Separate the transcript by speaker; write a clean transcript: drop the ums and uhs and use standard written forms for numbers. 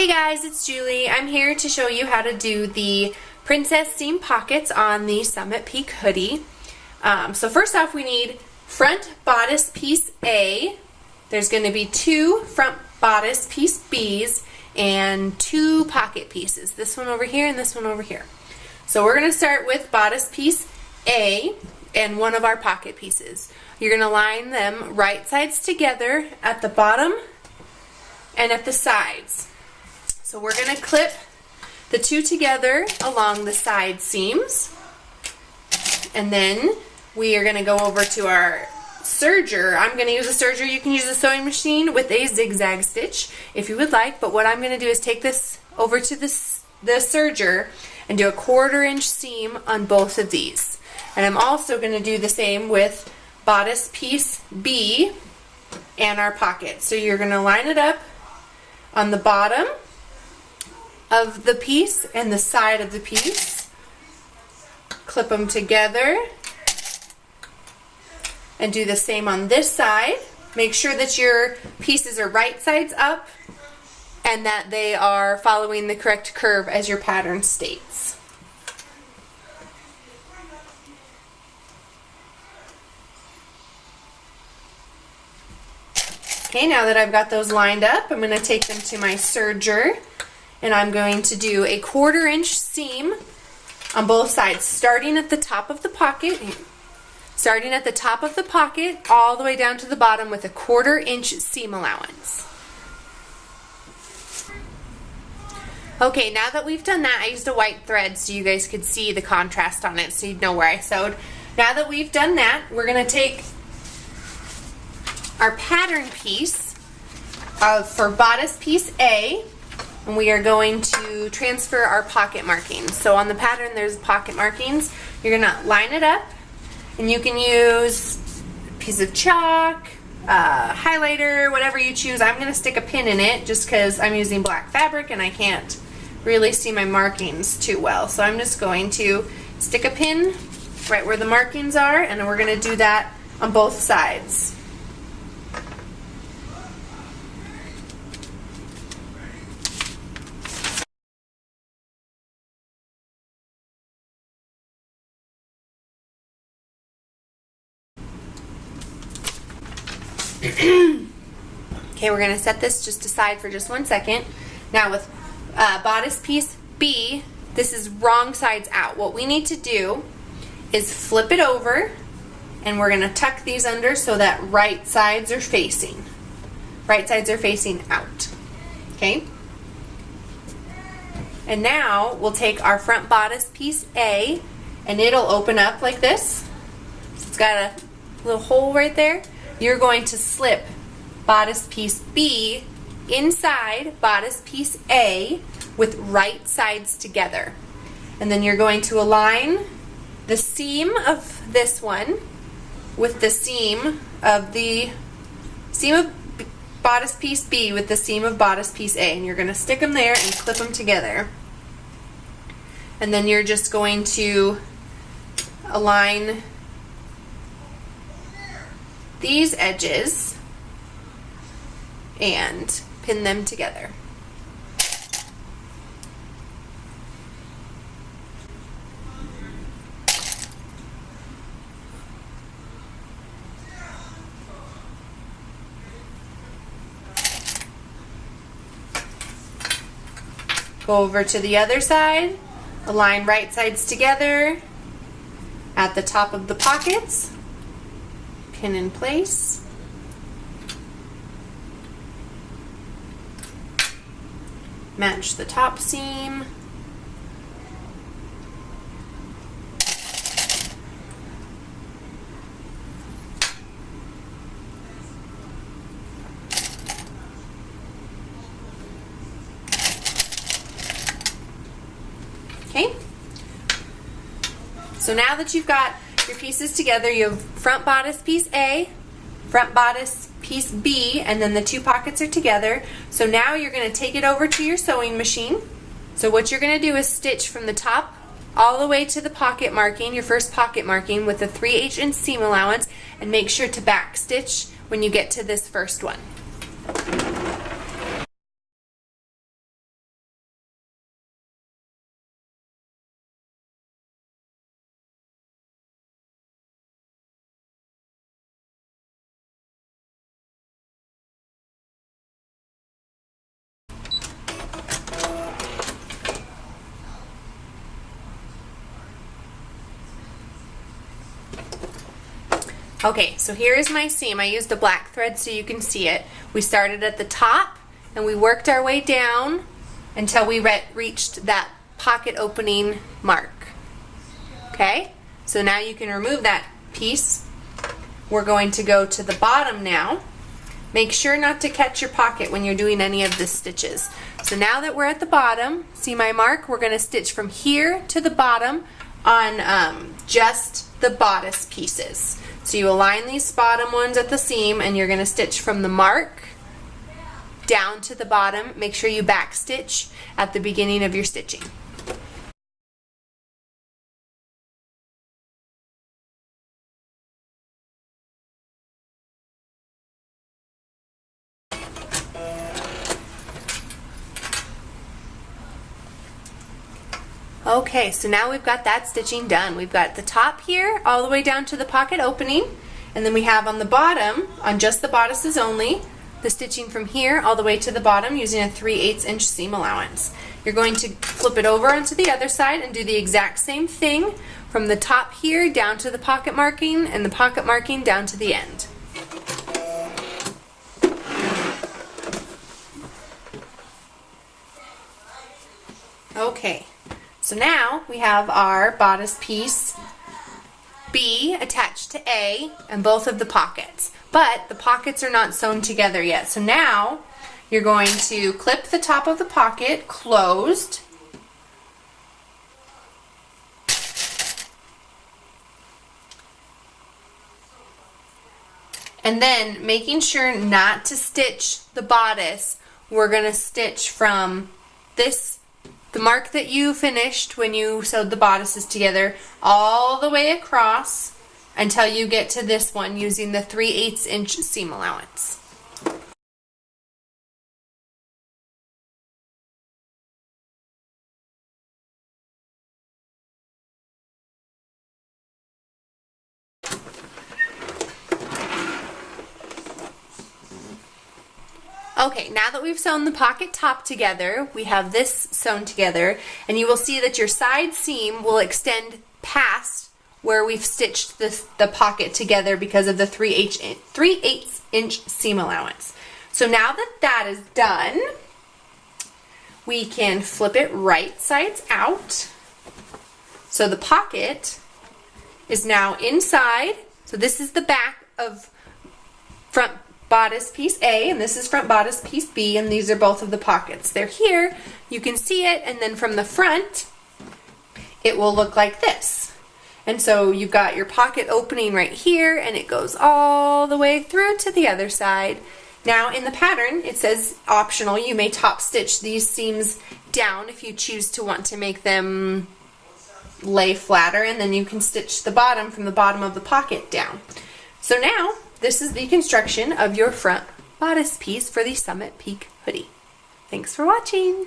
Speaker 1: Hey guys, it's Julie. I'm here to show you how to do the princess seam pockets on the Summit Peak hoodie. So first off, we need front bodice piece A. There's going to be 2 front bodice piece B's and 2 pocket pieces. This one over here and this one over here. So we're going to start with bodice piece A and one of our pocket pieces. You're going to line them right sides together at the bottom and at the sides. So we're going to clip the 2 together along the side seams, and then we are going to go over to our serger. I'm going to use a serger. You can use a sewing machine with a zigzag stitch if you would like, but what I'm going to do is take this over to the serger and do a 1/4 inch seam on both of these. And I'm also going to do the same with bodice piece B and our pocket. So you're going to line it up on the bottom of the piece and the side of the piece, clip them together, and do the same on this side. Make sure that your pieces are right sides up and that they are following the correct curve as your pattern states. Okay, now that I've got those lined up, I'm going to take them to my serger, and I'm going to do a 1/4 inch seam on both sides, starting at the top of the pocket, all the way down to the bottom with a 1/4 inch seam allowance. Okay, now that we've done that, I used a white thread so you guys could see the contrast on it so you'd know where I sewed. Now that we've done that, we're going to take our pattern piece for bodice piece A, and we are going to transfer our pocket markings. So on the pattern there's pocket markings. You're going to line it up, and you can use a piece of chalk, highlighter, whatever you choose. I'm going to stick a pin in it just because I'm using black fabric and I can't really see my markings too well. So I'm just going to stick a pin right where the markings are, and we're going to do that on both sides. Okay, we're going to set this just aside for just 1 second. Now with bodice piece B, this is wrong sides out. What we need to do is flip it over, and we're going to tuck these under so that right sides are facing. Right sides are facing out. Okay? And now we'll take our front bodice piece A, and it'll open up like this. It's got a little hole right there. You're going to slip bodice piece B inside bodice piece A with right sides together. And then you're going to align the seam of this one with the seam of bodice piece B with the seam of bodice piece A, and you're going to stick them there and clip them together. And then you're just going to align these edges and pin them together. Go over to the other side, align right sides together at the top of the pockets, pin in place, match the top seam, okay? So now that you've got your pieces together, you have front bodice piece A, front bodice piece B, and then the 2 pockets are together. So now you're going to take it over to your sewing machine. So what you're going to do is stitch from the top all the way to the pocket marking, your first pocket marking, with a 3/8 inch seam allowance, and make sure to back stitch when you get to this first one. Okay, so here is my seam. I used a black thread so you can see it. We started at the top and we worked our way down until we reached that pocket opening mark. Okay, so now you can remove that piece. We're going to go to the bottom now. Make sure not to catch your pocket when you're doing any of the stitches. So now that we're at the bottom, see my mark? We're going to stitch from here to the bottom on just the bodice pieces. So you align these bottom ones at the seam and you're going to stitch from the mark down to the bottom. Make sure you back stitch at the beginning of your stitching. Okay, so now we've got that stitching done. We've got the top here all the way down to the pocket opening, and then we have on the bottom, on just the bodices only, the stitching from here all the way to the bottom using a 3/8 inch seam allowance. You're going to flip it over onto the other side and do the exact same thing from the top here down to the pocket marking and the pocket marking down to the end. Okay. So now we have our bodice piece B attached to A and both of the pockets. But the pockets are not sewn together yet. So now you're going to clip the top of the pocket closed. And then making sure not to stitch the bodice, we're going to stitch from the mark that you finished when you sewed the bodices together all the way across until you get to this one using the 3/8 inch seam allowance. Okay, now that we've sewn the pocket top together, we have this sewn together, and you will see that your side seam will extend past where we've stitched the pocket together because of the 3/8 inch seam allowance. So now that that is done, we can flip it right sides out. So the pocket is now inside. So this is the back of front bodice piece A, and this is front bodice piece B, and these are both of the pockets. They're here, you can see it, and then from the front it will look like this. And so you've got your pocket opening right here, and it goes all the way through to the other side. Now in the pattern it says optional, you may top stitch these seams down if you choose to want to make them lay flatter, and then you can stitch the bottom from the bottom of the pocket down. So now this is the construction of your front bodice piece for the Summit Peak hoodie. Thanks for watching.